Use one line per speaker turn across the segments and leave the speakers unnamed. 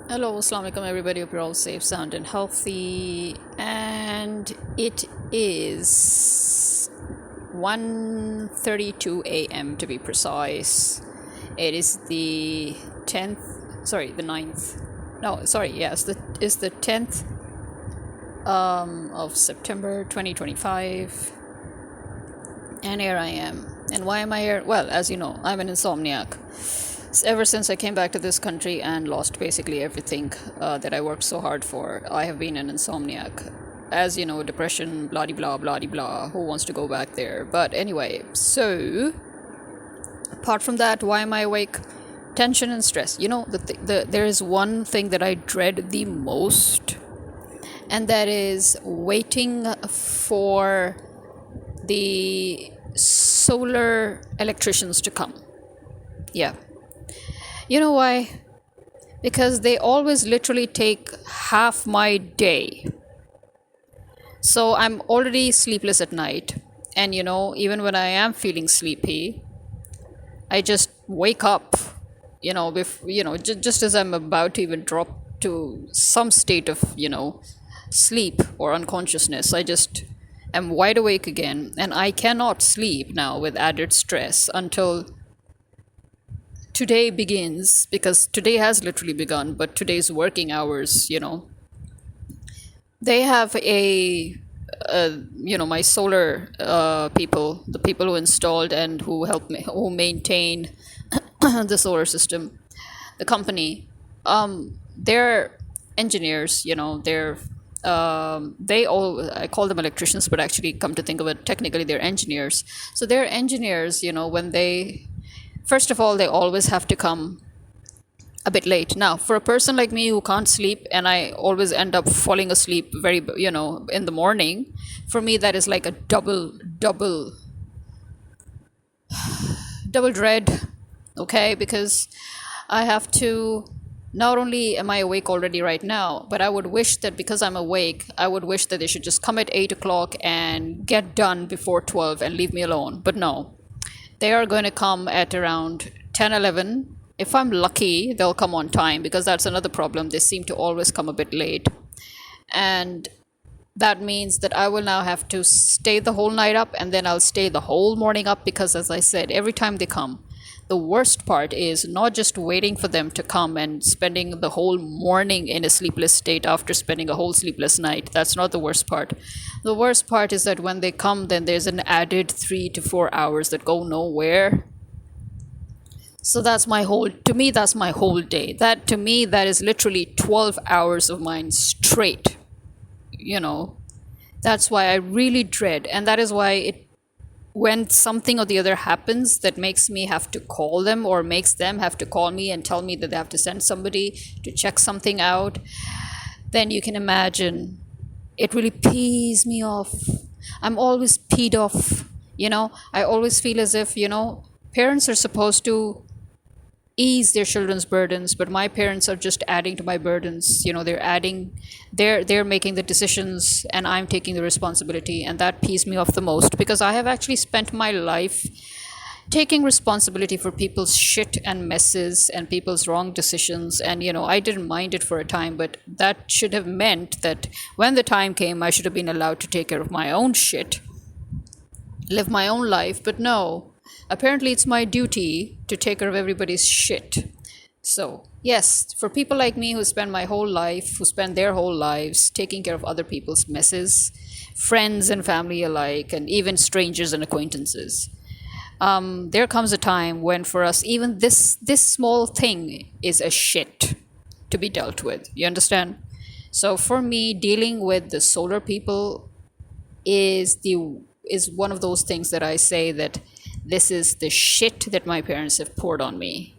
Hello, Assalamu alaikum everybody. Hope you're all safe, sound, and healthy. And it is 1:32 a.m. to be precise. It is the 10th, sorry, the ninth. No, sorry, yes, it's the 10th of September 2025. And here I am. And why am I here? Well, as you know, I'm an insomniac. Ever since I came back to this country and lost basically everything that I worked so hard for, I have been an insomniac. As you know, depression, blah blah blah blah. Who wants to go back there? But anyway, so apart from that, why am I awake? Tension and stress. You know, there is one thing that I dread the most, and that is waiting for the solar electricians to come. Yeah. You know why? Because they always literally take half my day. So I'm already sleepless at night. And even when I am feeling sleepy, I just wake up, just as I'm about to even drop to some state of, sleep or unconsciousness. I just am wide awake again. And I cannot sleep now with added stress until today begins, because today has literally begun, but today's working hours, they have my solar people, the people who installed and who help me, who maintain the solar system, the company, they're engineers, they all, I call them electricians, but actually, come to think of it, technically they're engineers. So they're engineers, when they, first of all, they always have to come a bit late. Now, for a person like me who can't sleep, and I always end up falling asleep very, in the morning, for me that is like a double dread, okay? Because I have to, not only am I awake already right now, but I would wish that because I'm awake, I would wish that they should just come at 8 o'clock and get done before 12 and leave me alone. But no, they are going to come at around 10, 11. If I'm lucky, they'll come on time, because that's another problem. They seem to always come a bit late. And that means that I will now have to stay the whole night up, and then I'll stay the whole morning up, because, as I said, every time they come, the worst part is not just waiting for them to come and spending the whole morning in a sleepless state after spending a whole sleepless night. That's not the worst part. The worst part is that when they come, then there's an added 3 to 4 hours that go nowhere. So that's my whole, to me, that's my whole day. That, to me, that is literally 12 hours of mine straight. That's why I really dread, and that is why when something or the other happens that makes me have to call them, or makes them have to call me and tell me that they have to send somebody to check something out, then you can imagine it really pees me off. I'm always peed off. I always feel as if, parents are supposed to ease their children's burdens, but my parents are just adding to my burdens. They're making the decisions, and I'm taking the responsibility, and that pees me off the most, because I have actually spent my life taking responsibility for people's shit and messes and people's wrong decisions. And I didn't mind it for a time, but that should have meant that when the time came, I should have been allowed to take care of my own shit, live my own life. But no, apparently it's my duty to take care of everybody's shit. So yes, for people like me who spend their whole lives taking care of other people's messes, friends and family alike, and even strangers and acquaintances, there comes a time when, for us, even this small thing is a shit to be dealt with. You understand? So for me, dealing with the solar people is one of those things that I say that this is the shit that my parents have poured on me.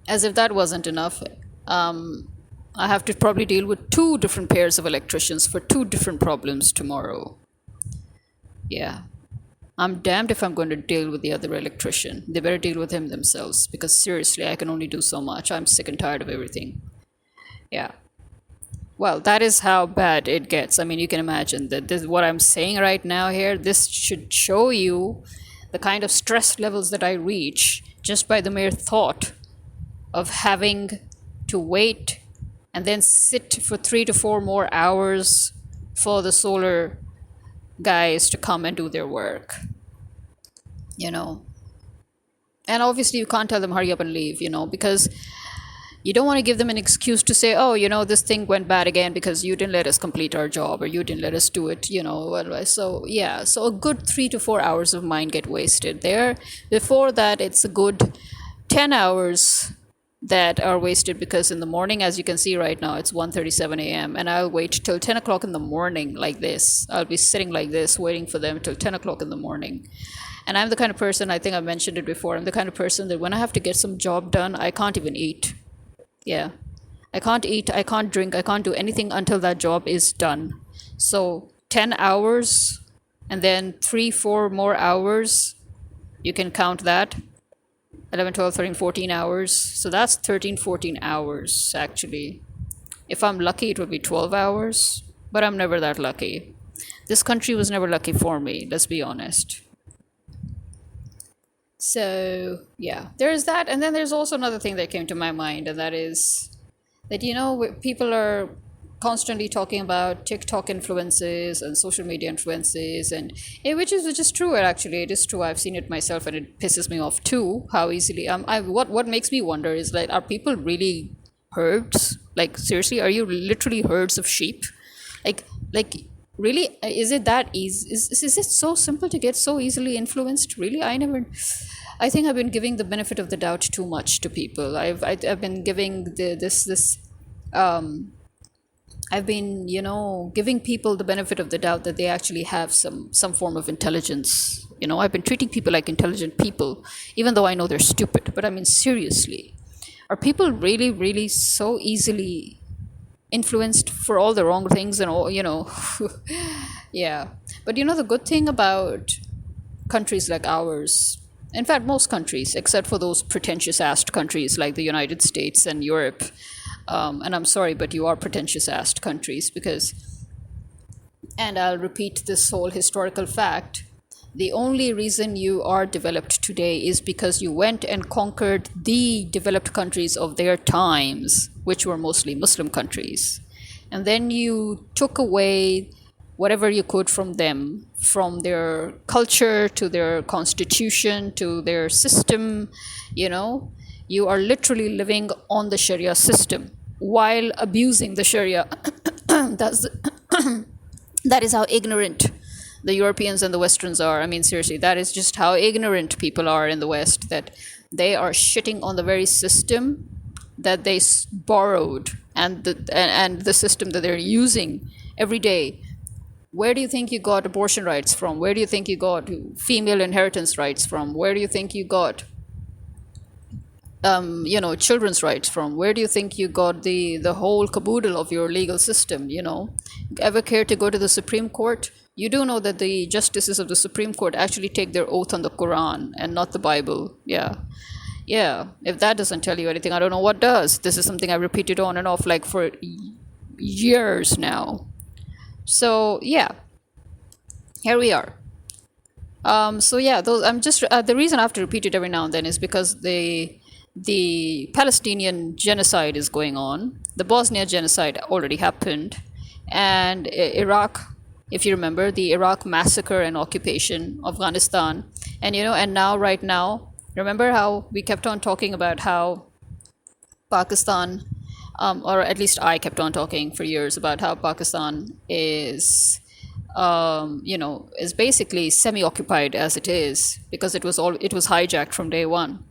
As if that wasn't enough, I have to probably deal with 2 different pairs of electricians for 2 different problems tomorrow. Yeah. I'm damned if I'm going to deal with the other electrician. They better deal with him themselves, because seriously, I can only do so much. I'm sick and tired of everything. Yeah. Well, that is how bad it gets. I mean, you can imagine that this, what I'm saying right now here, this should show you the kind of stress levels that I reach just by the mere thought of having to wait and then sit for 3 to 4 more hours for the solar guys to come and do their work, you know. And obviously, you can't tell them hurry up and leave, because you don't want to give them an excuse to say, oh, this thing went bad again because you didn't let us complete our job or you didn't let us do it, So, yeah, so a good 3 to 4 hours of mine get wasted there. Before that, it's a good 10 hours that are wasted because in the morning, as you can see right now, it's 1:37 a.m. and I'll wait till 10 o'clock in the morning like this. I'll be sitting like this waiting for them till 10 o'clock in the morning. And I'm the kind of person, I think I mentioned it before, I'm the kind of person that when I have to get some job done, I can't even eat. Yeah. I can't eat, I can't drink, I can't do anything until that job is done. So 10 hours and then 3 4 more hours, you can count that. 11 12 13 14 hours. So that's 13 14 hours actually. If I'm lucky, it will be 12 hours, but I'm never that lucky. This country was never lucky for me, let's be honest. So, yeah, there's that. And then there's also another thing that came to my mind, and that is that, people are constantly talking about TikTok influences and social media influences, and which is true. Actually, it is true. I've seen it myself, and it pisses me off too. How easily what makes me wonder is, like, are people really herds? Like, seriously, are you literally herds of sheep? Like really, is it that easy? Is it so simple to get so easily influenced? Really, I think I've been giving the benefit of the doubt too much to people. I've been giving I've been, giving people the benefit of the doubt that they actually have some form of intelligence. I've been treating people like intelligent people, even though I know they're stupid. But I mean, seriously, are people really, really so easily influenced for all the wrong things and all, Yeah. But the good thing about countries like ours, in fact, most countries, except for those pretentious-ass countries like the United States and Europe, and I'm sorry, but you are pretentious-ass countries because, and I'll repeat this whole historical fact, the only reason you are developed today is because you went and conquered the developed countries of their times, which were mostly Muslim countries. And then you took away whatever you could from them, from their culture to their constitution to their system. You are literally living on the Sharia system while abusing the Sharia. That is how ignorant the Europeans and the Westerns are. I mean, seriously, that is just how ignorant people are in the West, that they are shitting on the very system that they borrowed and the system that they're using every day. Where do you think you got abortion rights from? Where do you think you got female inheritance rights from? Where do you think you got children's rights from? Where do you think you got the whole caboodle of your legal system? Ever care to go to the Supreme Court? You do know that the justices of the Supreme Court actually take their oath on the Quran and not the Bible. Yeah. If that doesn't tell you anything, I don't know what does. This is something I repeated on and off like for years now. So yeah, here we are. So yeah, the reason I have to repeat it every now and then is because the Palestinian genocide is going on. The Bosnia genocide already happened, and Iraq, if you remember, the Iraq massacre and occupation of Afghanistan, and and now right now, remember how we kept on talking about how Pakistan, or at least I kept on talking for years about how Pakistan is, is basically semi-occupied as it is because it was hijacked from day one.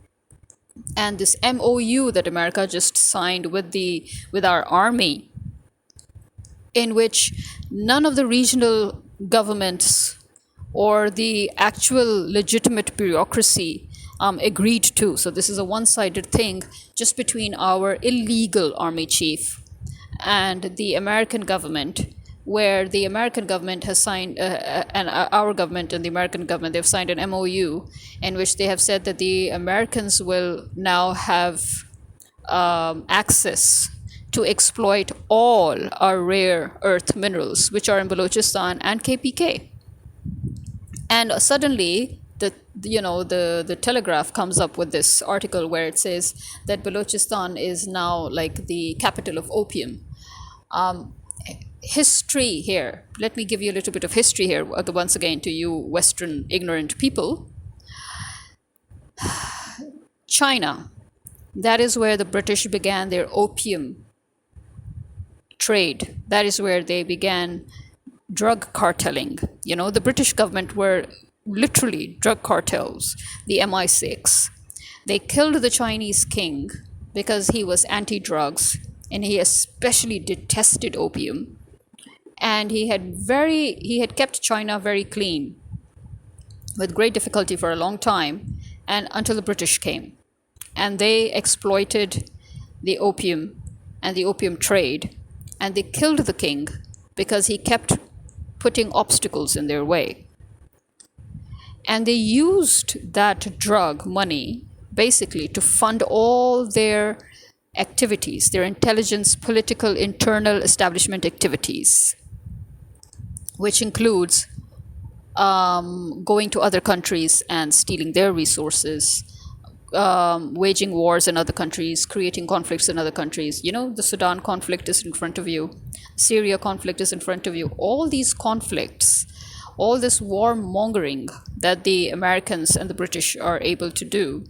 And this MOU that America just signed with our army, in which none of the regional governments or the actual legitimate bureaucracy agreed to. So this is a one-sided thing just between our illegal army chief and the American government, where the American government has signed, and our government and the American government, they've signed an MOU in which they have said that the Americans will now have access to exploit all our rare earth minerals, which are in Baluchistan and KPK. And suddenly, the Telegraph comes up with this article where it says that Balochistan is now like the capital of opium. History here. Let me give you a little bit of history here, once again, to you Western ignorant people. China, that is where the British began their opium trade. That is where they began drug cartelling. The British government were literally drug cartels, the MI6. They killed the Chinese king because he was anti-drugs and he especially detested opium. And he had kept China very clean with great difficulty for a long time, and until the British came. And they exploited the opium and the opium trade, and they killed the king because he kept putting obstacles in their way. And they used that drug money basically to fund all their activities, their intelligence, political, internal establishment activities, which includes going to other countries and stealing their resources, waging wars in other countries, creating conflicts in other countries. The Sudan conflict is in front of you. Syria conflict is in front of you. All these conflicts, all this warmongering that the Americans and the British are able to do.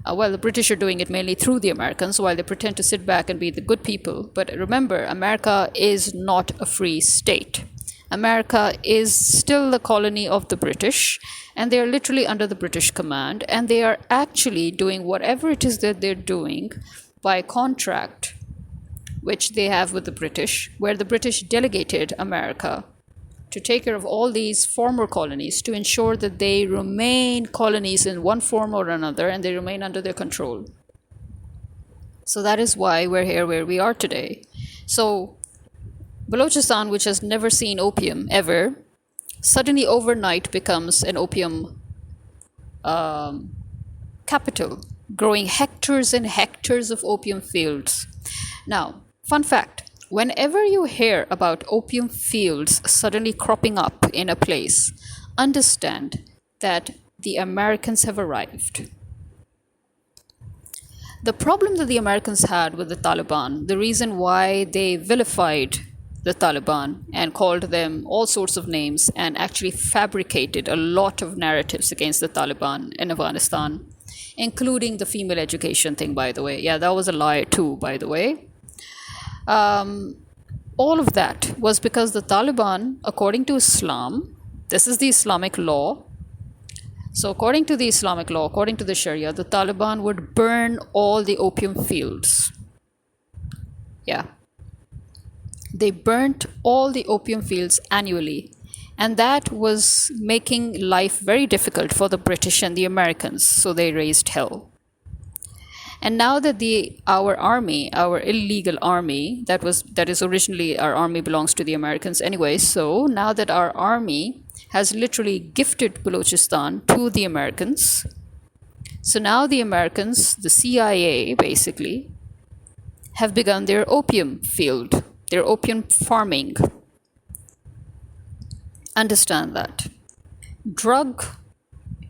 The British are doing it mainly through the Americans, while they pretend to sit back and be the good people. But remember, America is not a free state. America is still the colony of the British, and they are literally under the British command, and they are actually doing whatever it is that they're doing by contract, which they have with the British, where the British delegated America to take care of all these former colonies to ensure that they remain colonies in one form or another, and they remain under their control. So that is why we're here where we are today. So Balochistan, which has never seen opium ever, suddenly overnight becomes an opium capital, growing hectares and hectares of opium fields. Now, fun fact, whenever you hear about opium fields suddenly cropping up in a place, understand that the Americans have arrived. The problem that the Americans had with the Taliban, the reason why they vilified the Taliban and called them all sorts of names and actually fabricated a lot of narratives against the Taliban in Afghanistan, including the female education thing, by the way. Yeah, that was a lie too, by the way. All of that was because the Taliban, according to Islam, this is the Islamic law. So according to the Islamic law, according to the Sharia, the Taliban would burn all the opium fields. Yeah. They burnt all the opium fields annually, and that was making life very difficult for the British and the Americans, so they raised hell. And now that our army, our illegal army, that is originally, our army belongs to the Americans anyway, so now that our army has literally gifted Balochistan to the Americans, so now the Americans, the CIA basically, have begun their opium field, their opium farming. Understand that. Drug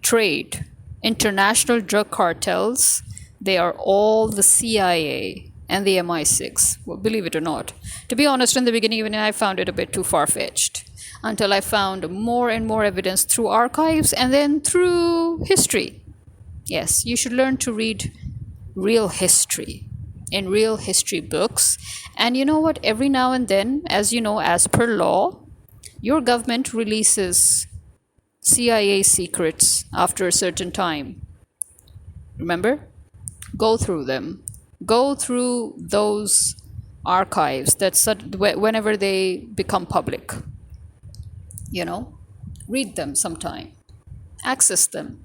trade, international drug cartels, they are all the CIA and the MI6. Well, believe it or not. To be honest, in the beginning, even I found it a bit too far-fetched, until I found more and more evidence through archives and then through history. Yes, you should learn to read real history in real history books. And you know what? Every now and then, as you know, as per law, your government releases CIA secrets after a certain time. Remember? Go through them. Go through those archives whenever they become public. Read them sometime. Access them.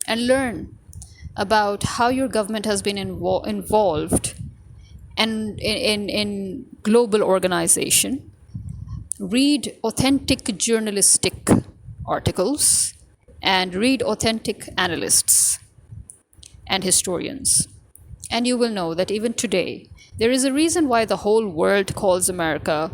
And learn about how your government has been involved in global organization. Read authentic journalistic articles and read authentic analysts and historians. And you will know that even today, there is a reason why the whole world calls America,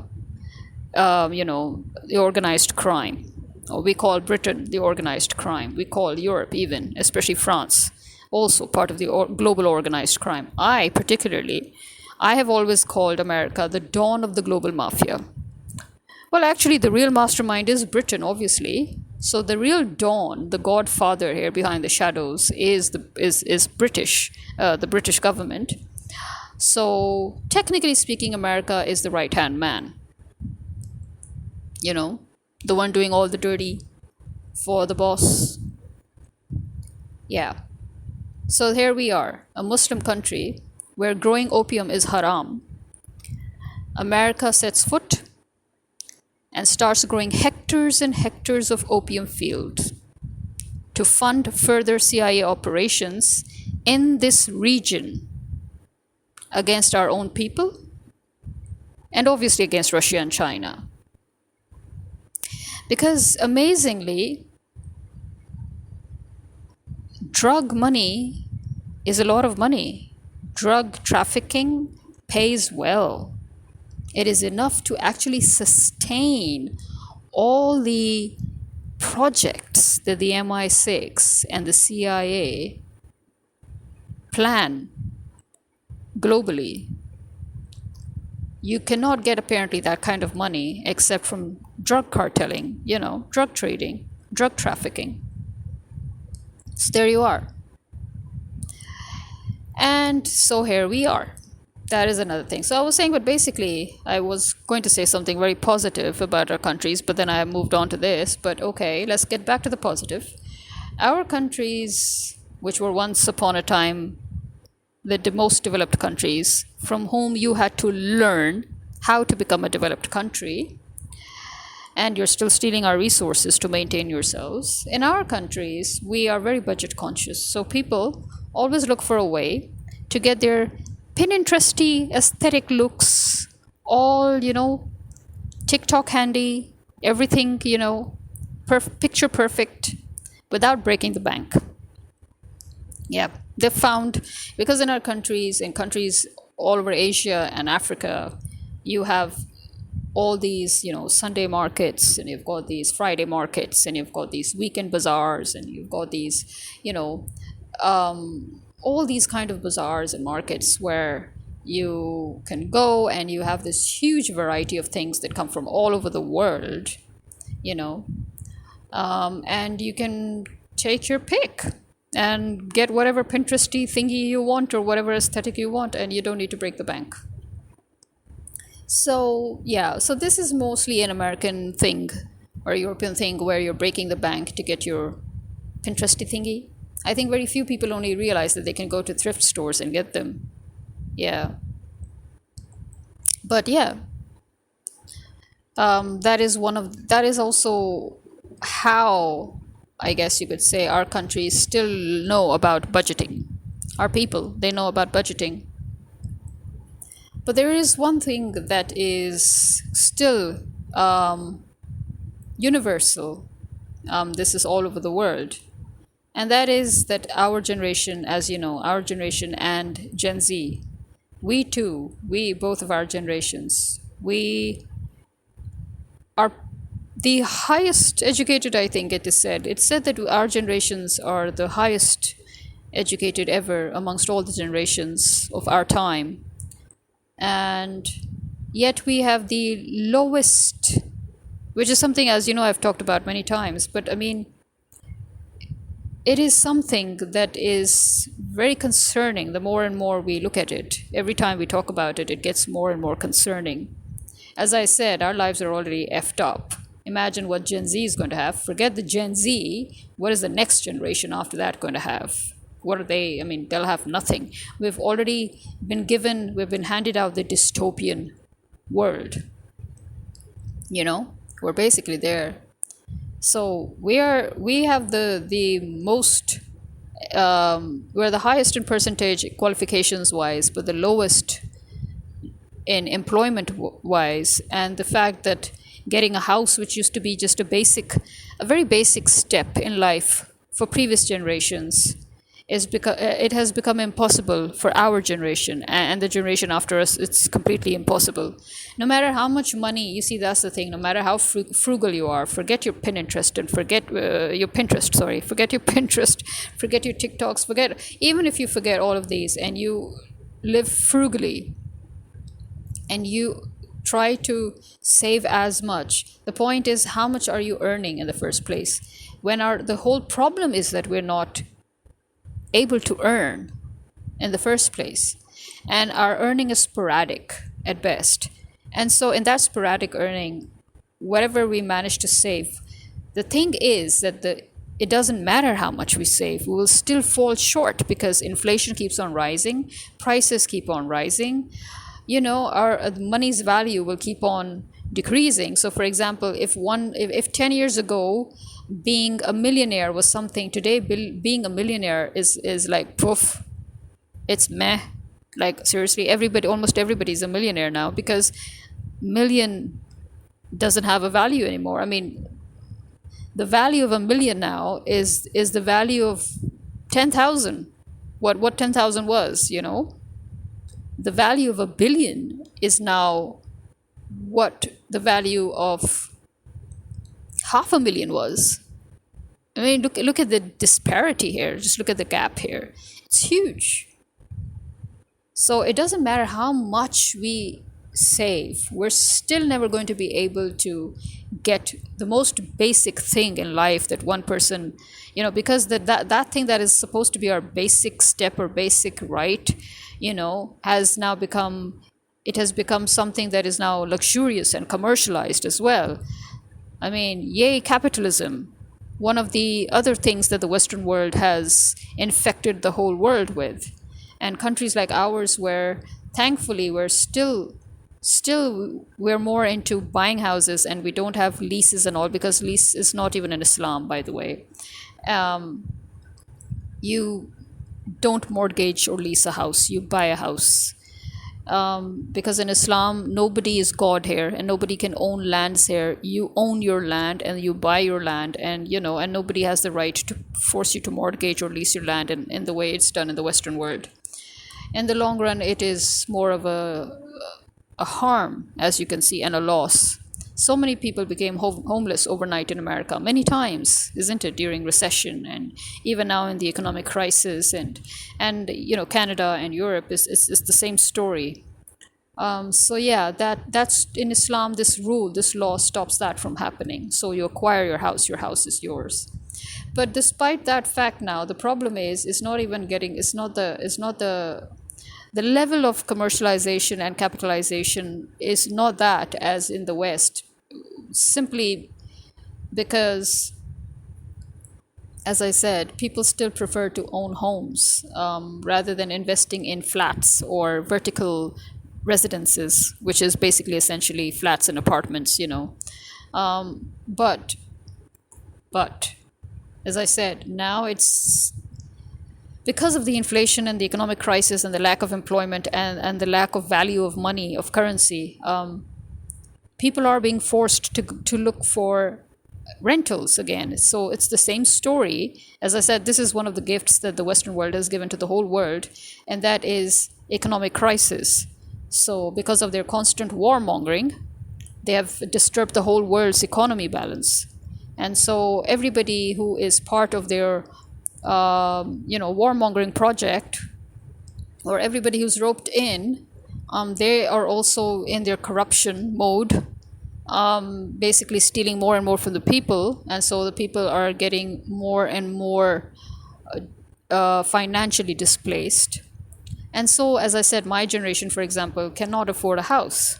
the organized crime. Or we call Britain the organized crime. We call Europe, even, especially France, also part of the global organized crime. I have always called America the dawn of the global mafia. Well, actually, the real mastermind is Britain, obviously. So the real dawn, the godfather here behind the shadows, is British, the British government. So technically speaking, America is the right-hand man. The one doing all the dirty for the boss. Yeah. So here we are, a Muslim country where growing opium is haram. America sets foot and starts growing hectares and hectares of opium fields to fund further CIA operations in this region against our own people and obviously against Russia and China. Because amazingly, drug money is a lot of money. Drug trafficking pays well. It is enough to actually sustain all the projects that the MI6 and the CIA plan globally. You cannot get apparently that kind of money except from drug cartelling, drug trading, drug trafficking. So there you are. And so here we are. That is another thing. So I was saying, but basically, I was going to say something very positive about our countries, but then I moved on to this. But okay, let's get back to the positive. Our countries, which were once upon a time the most developed countries, from whom you had to learn how to become a developed country, and you're still stealing our resources to maintain yourselves. In our countries, we are very budget conscious. So people always look for a way to get their Pinteresty aesthetic looks, all, TikTok handy, everything, picture perfect, without breaking the bank. Yeah, they found, because in our countries, in countries all over Asia and Africa, you have all these, Sunday markets, and you've got these Friday markets, and you've got these weekend bazaars, and you've got these, all these kind of bazaars and markets where you can go and you have this huge variety of things that come from all over the world, and you can take your pick and get whatever Pinteresty thingy you want or whatever aesthetic you want, and you don't need to break the bank. So this is mostly an American thing or a European thing where you're breaking the bank to get your Pinteresty thingy. I think very few people only realize that they can go to thrift stores and get them. Yeah. But yeah, that is also how, I guess you could say, our countries still know about budgeting. Our people, they know about budgeting. But there is one thing that is still universal. This is all over the world. And that is that our generation, as you know, our generation and Gen Z, we both of our generations, we are the highest educated, I think it is said. It's said that our generations are the highest educated ever amongst all the generations of our time. And yet we have the lowest, which is something, as you know, I've talked about many times, but I mean, it is something that is very concerning. The more and more we look at it, every time we talk about it, it gets more and more concerning. As I said, our lives are already effed up. Imagine what Gen Z is going to have. Forget the Gen Z. What is the next generation after that going to have? What are they? I mean, they'll have nothing. We've already been handed out the dystopian world. We're basically there. So we have the most, we're the highest in percentage qualifications wise, but the lowest in employment wise. And the fact that getting a house, which used to be just a very basic step in life for previous generations, is because it has become impossible for our generation and the generation after us. It's completely impossible. No matter how much money you see, that's the thing. No matter how frugal you are, forget your Pinterest and forget your Pinterest. Sorry, forget your Pinterest, forget your TikToks, forget even if you forget all of these and you live frugally and you try to save as much. The point is, how much are you earning in the first place? When the whole problem is that we're not able to earn in the first place, and our earning is sporadic at best. And so in that sporadic earning, whatever we manage to save, the thing is that it doesn't matter how much we save, we will still fall short because inflation keeps on rising, prices keep on rising, our money's value will keep on decreasing. So for example, if 10 years ago being a millionaire was something, today being a millionaire is like poof, it's meh. Like seriously, almost everybody's a millionaire now because million doesn't have a value anymore. I mean, the value of a million now is the value of 10,000. What 10,000 was, The value of a billion is now what the value of 500,000 was. I mean, look at the disparity here. Just look at the gap here. It's huge. So it doesn't matter how much we save, we're still never going to be able to get the most basic thing in life that one person, because that thing that is supposed to be our basic step or basic right, has now become something that is now luxurious and commercialized as well. I mean, yay, capitalism. One of the other things that the Western world has infected the whole world with. And countries like ours, where thankfully we're more into buying houses and we don't have leases and all, because lease is not even in Islam, by the way. You don't mortgage or lease a house, you buy a house. Because in Islam, nobody is God here and nobody can own lands here. You own your land and you buy your land, and and nobody has the right to force you to mortgage or lease your land in the way it's done in the Western world. In the long run, it is more of a harm, as you can see, and a loss. So many people became homeless overnight in America, many times, isn't it, during recession, and even now in the economic crisis, and Canada and Europe is the same story. So yeah, that's in Islam. This law stops that from happening. So you acquire your house is yours. But despite that fact, now the problem is the level of commercialization and capitalization is not that as in the West, simply because, as I said, people still prefer to own homes rather than investing in flats or vertical residences, which is basically essentially flats and apartments, But as I said, now it's because of the inflation and the economic crisis and the lack of employment and the lack of value of money, of currency, people are being forced to look for rentals again. So it's the same story. As I said, this is one of the gifts that the Western world has given to the whole world, and that is economic crisis. So because of their constant warmongering, they have disturbed the whole world's economy balance. And so everybody who is part of their warmongering project, or everybody who's roped in, they are also in their corruption mode, basically stealing more and more from the people, and so the people are getting more and more financially displaced. And so, as I said, my generation, for example, cannot afford a house.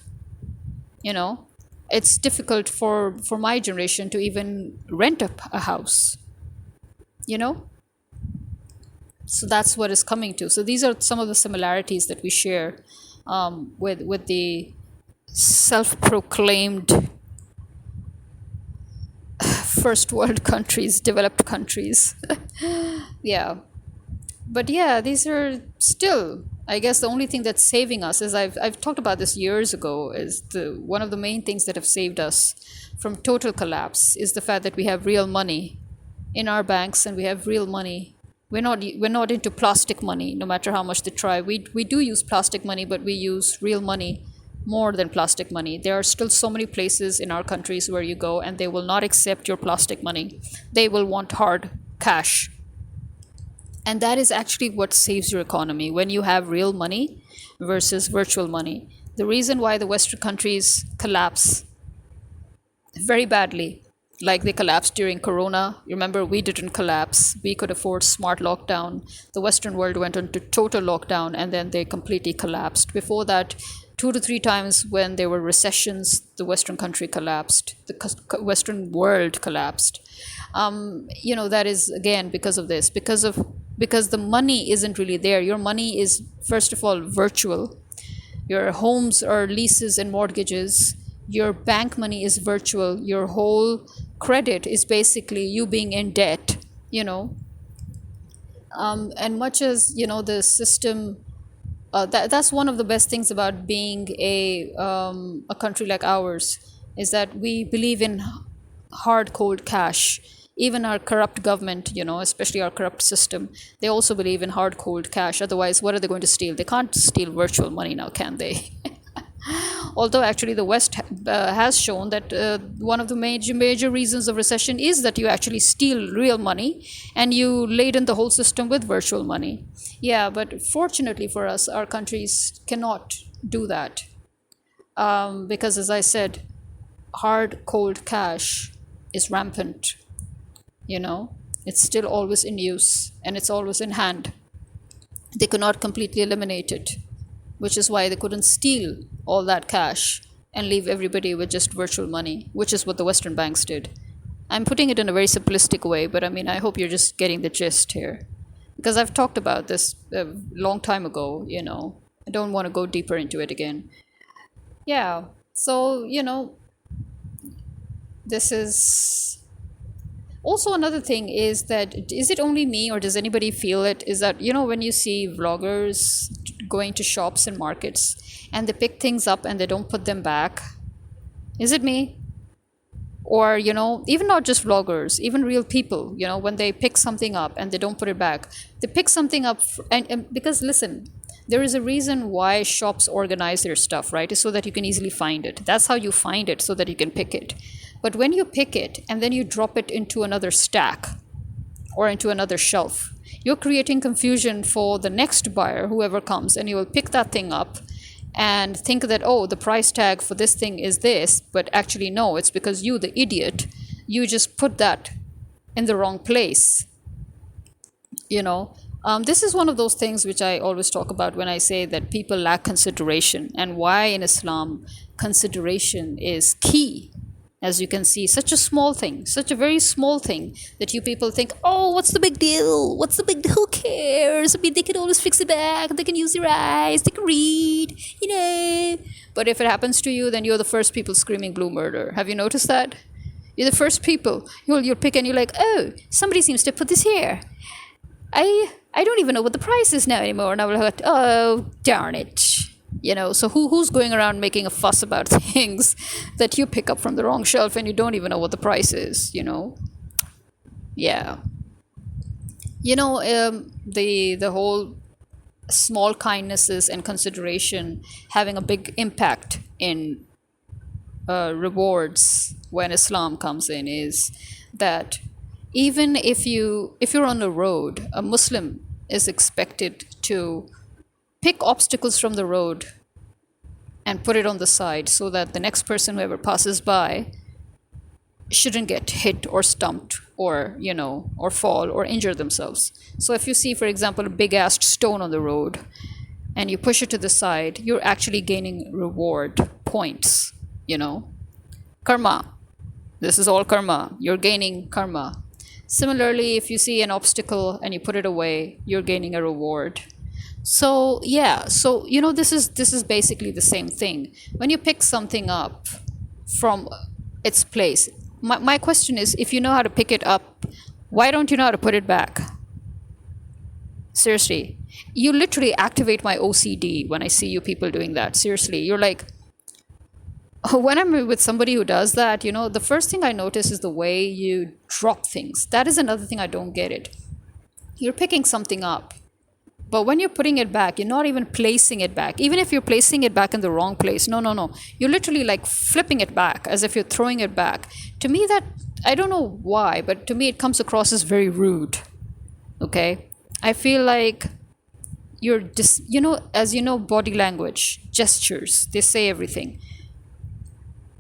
It's difficult for my generation to even rent a house. So that's what is coming to. So these are some of the similarities that we share with the self-proclaimed first world countries, developed countries. Yeah. But yeah, these are still, I guess, the only thing that's saving us, is I've talked about this years ago, is one of the main things that have saved us from total collapse is the fact that we have real money in our banks and we have real money We're not into plastic money, no matter how much they try. We do use plastic money, but we use real money more than plastic money. There are still so many places in our countries where you go and they will not accept your plastic money. They will want hard cash. And that is actually what saves your economy when you have real money versus virtual money. The reason why the Western countries collapse very badly, like they collapsed during Corona. Remember, we didn't collapse. We could afford smart lockdown. The Western world went into total lockdown and then they completely collapsed. Before that, 2 to 3 times when there were recessions, the Western country collapsed. The Western world collapsed. That is again because of this, because the money isn't really there. Your money is first of all virtual. Your homes are leases and mortgages. Your bank money is virtual. Your whole credit is basically you being in debt, and much as the system, that's one of the best things about being a country like ours, is that we believe in hard cold cash. Even our corrupt government, especially our corrupt system, they also believe in hard cold cash. Otherwise, what are they going to steal? They can't steal virtual money now, can they? Although actually the West has shown that one of the major reasons of recession is that you actually steal real money and you laden the whole system with virtual money. Yeah, but fortunately for us, our countries cannot do that, because as I said, hard cold cash is rampant. It's still always in use and it's always in hand. They could not completely eliminate it, which is why they couldn't steal all that cash and leave everybody with just virtual money, which is what the Western banks did. I'm putting it in a very simplistic way, but I hope you're just getting the gist here. Because I've talked about this a long time ago, I don't want to go deeper into it again. Yeah, so, this is also another thing, is that, is it only me or does anybody feel it, is that when you see vloggers going to shops and markets and they pick things up and they don't put them back, is it me? Or even not just vloggers, even real people, when they pick something up and they don't put it back, they pick something up and because listen, there is a reason why shops organize their stuff, right? Is so that you can easily find it. That's how you find it, so that you can pick it. But when you pick it and then you drop it into another stack or into another shelf, you're creating confusion for the next buyer, whoever comes, and you will pick that thing up and think that, oh, the price tag for this thing is this, but actually no, it's because you, the idiot, you just put that in the wrong place. This is one of those things which I always talk about when I say that people lack consideration, and why in Islam consideration is key. As you can see, such a small thing, such a very small thing, that you people think, oh, what's the big deal? What's the big deal? Who cares? They can always fix it back. They can use their eyes. They can read, But if it happens to you, then you're the first people screaming blue murder. Have you noticed that? You're the first people. You'll pick and you're like, oh, somebody seems to put this here. I don't even know what the price is now anymore. And I will like, oh, darn it. So who's going around making a fuss about things that you pick up from the wrong shelf and you don't even know what the price is, Yeah. The whole small kindnesses and consideration having a big impact in rewards when Islam comes in, is that even if you're on the road, a Muslim is expected to pick obstacles from the road and put it on the side, so that the next person who ever passes by shouldn't get hit or stumped or or fall or injure themselves. So if you see, for example, a big ass stone on the road and you push it to the side, you're actually gaining reward points. Karma. This is all karma. You're gaining karma. Similarly, if you see an obstacle and you put it away, you're gaining a reward. So this is basically the same thing. When you pick something up from its place, my question is, if you know how to pick it up, why don't you know how to put it back? Seriously, you literally activate my OCD when I see you people doing that. Seriously, you're like, when I'm with somebody who does that, the first thing I notice is the way you drop things. That is another thing I don't get it. You're picking something up. But when you're putting it back, you're not even placing it back. Even if you're placing it back in the wrong place, no, no, no. You're literally like flipping it back as if you're throwing it back. To me, that, I don't know why, but to me, it comes across as very rude. Okay? I feel like you're just, as you know, body language, gestures, they say everything.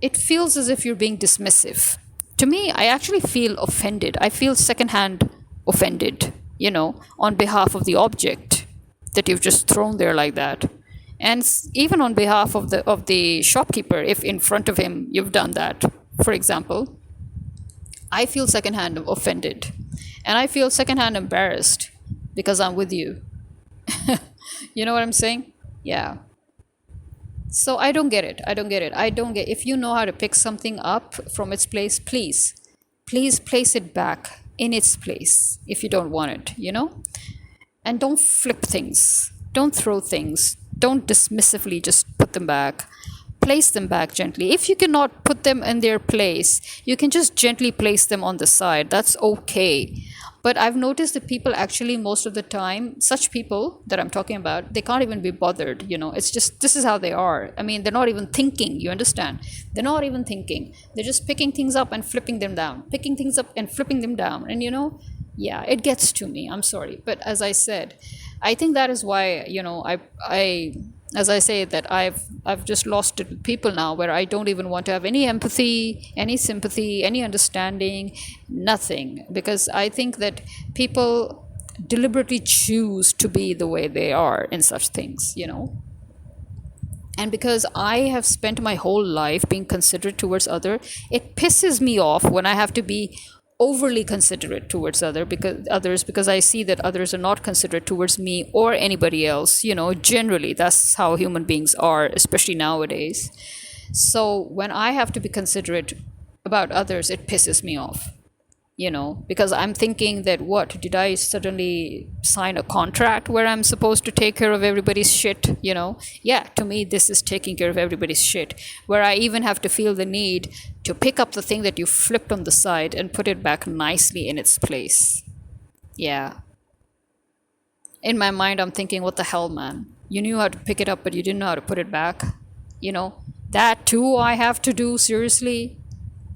It feels as if you're being dismissive. To me, I actually feel offended. I feel secondhand offended, on behalf of the object that you've just thrown there like that. And even on behalf of the shopkeeper, if in front of him you've done that, for example, I feel secondhand offended. And I feel secondhand embarrassed because I'm with you. You know what I'm saying? Yeah. So I don't get it. I don't get it. I don't get, if you know how to pick something up from its place, please place it back in its place if you don't want it. And don't flip things. Don't throw things. Don't dismissively just put them back. Place them back gently. If you cannot put them in their place, you can just gently place them on the side. That's okay. But I've noticed that people actually, most of the time, such people that I'm talking about, they can't even be bothered. It's just, this is how they are. I mean, they're not even thinking, you understand? They're not even thinking. They're just picking things up and flipping them down, picking things up and flipping them down. And, yeah, it gets to me. I'm sorry. But as I said, I think that is why, as I say, that I've just lost it with people now, where I don't even want to have any empathy, any sympathy, any understanding, nothing. Because I think that people deliberately choose to be the way they are in such things, And because I have spent my whole life being considerate towards it pisses me off when I have to be overly considerate towards others because I see that others are not considerate towards me or anybody else. Generally that's how human beings are, especially nowadays. So when I have to be considerate about others, it pisses me off. Because I'm thinking that, what, did I suddenly sign a contract where I'm supposed to take care of everybody's shit? Yeah, to me, this is taking care of everybody's shit, where I even have to feel the need to pick up the thing that you flipped on the side and put it back nicely in its place. Yeah. In my mind, I'm thinking, what the hell, man? You knew how to pick it up, but you didn't know how to put it back. That too I have to do, seriously?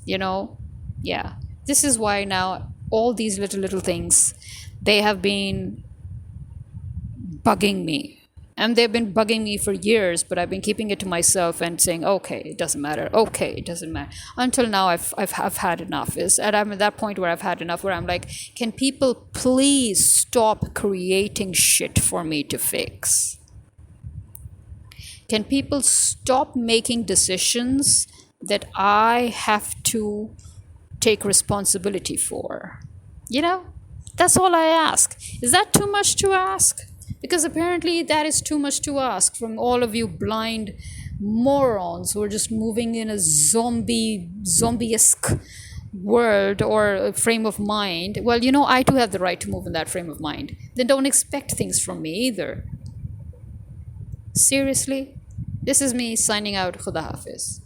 Yeah. This is why now all these little things, they have been bugging me. And they've been bugging me for years, but I've been keeping it to myself and saying, okay, it doesn't matter. Okay, it doesn't matter. Until now, I've had enough. And I'm at that point where I've had enough, where I'm like, can people please stop creating shit for me to fix? Can people stop making decisions that I have to take responsibility for? That's all I ask. Is that too much to ask? Because apparently that is too much to ask from all of you blind morons who are just moving in a zombie-esque world or frame of mind. Well, I too have the right to move in that frame of mind. Then don't expect things from me either. Seriously? This is me signing out. Khuda Hafiz.